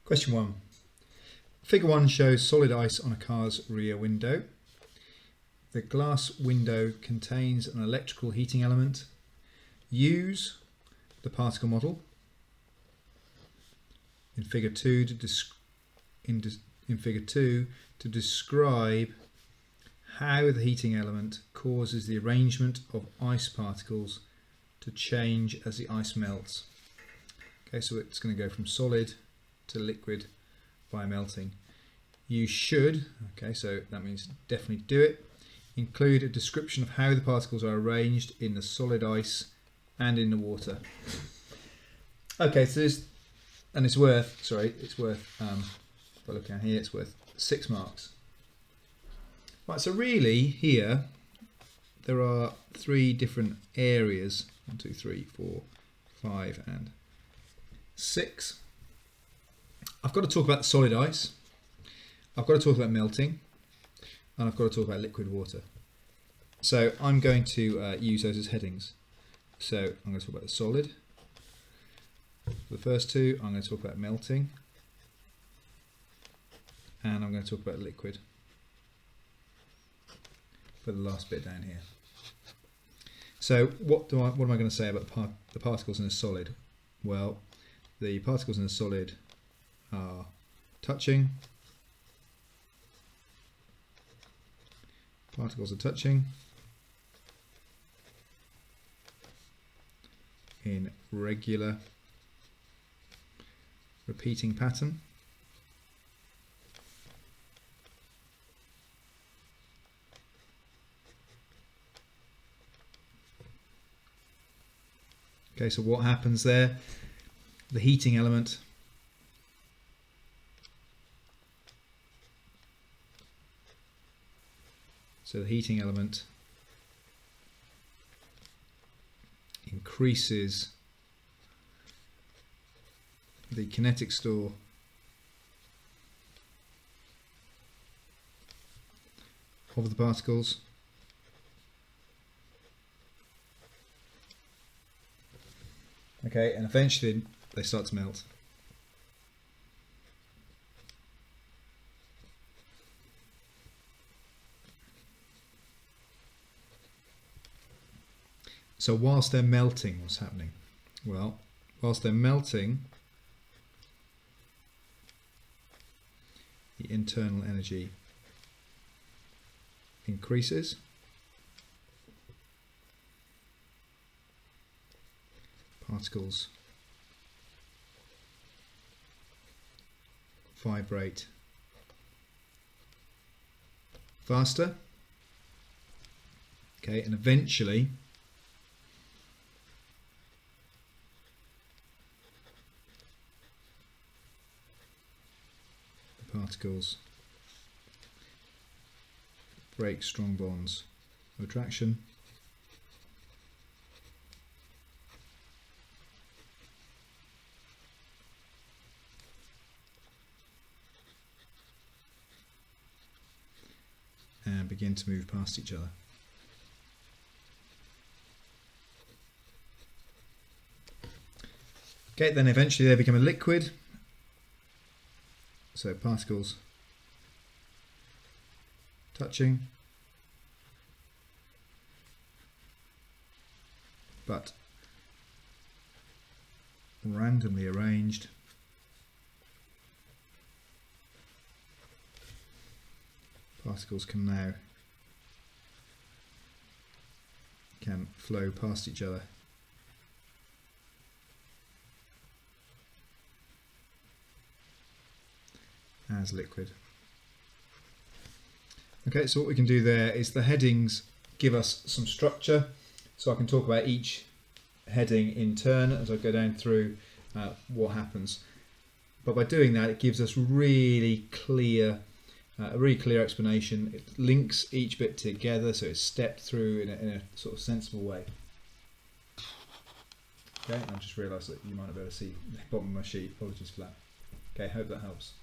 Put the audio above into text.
Question 1. Figure 1 shows solid ice on a car's rear window. The glass window contains an electrical heating element. Use the particle model in Figure 2 to describe how the heating element causes the arrangement of ice particles to change as the ice melts. Okay, so it's going to go from solid to liquid by melting. You should, okay, so that means definitely do it, include a description of how the particles are arranged in the solid ice and in the water. Okay, so this, and it's worth, if I look down here, it's worth 6 marks. Right, so really here there are 3 different areas, 1, 2, 3, 4, 5 and 6. I've got to talk about the solid ice, I've got to talk about melting, and I've got to talk about liquid water. So I'm going to use those as headings. So I'm going to talk about the solid. For the first 2, I'm going to talk about melting, and I'm going to talk about liquid for the last bit down here. So what am I going to say about the particles in a solid? Well, the particles in a solid are touching. Particles are touching in regular repeating pattern. Okay, so what happens there? The heating element increases the kinetic store of the particles okay, and eventually they start to melt. So whilst they're melting, what's happening? Well, whilst they're melting, the internal energy increases. Particles vibrate faster. Okay, and eventually the particles break strong bonds of attraction and begin to move past each other. Okay, then eventually they become a liquid. So particles touching, but randomly arranged. Particles can flow past each other as liquid. Okay, so what we can do there is the headings give us some structure, so I can talk about each heading in turn as I go down through what happens. But by doing that, it gives us really clear a really clear explanation. It links each bit together, so it's stepped through in a sort of sensible way. Okay, I just realised that you might not be able to see the bottom of my sheet. Apologies for that. Okay, hope that helps.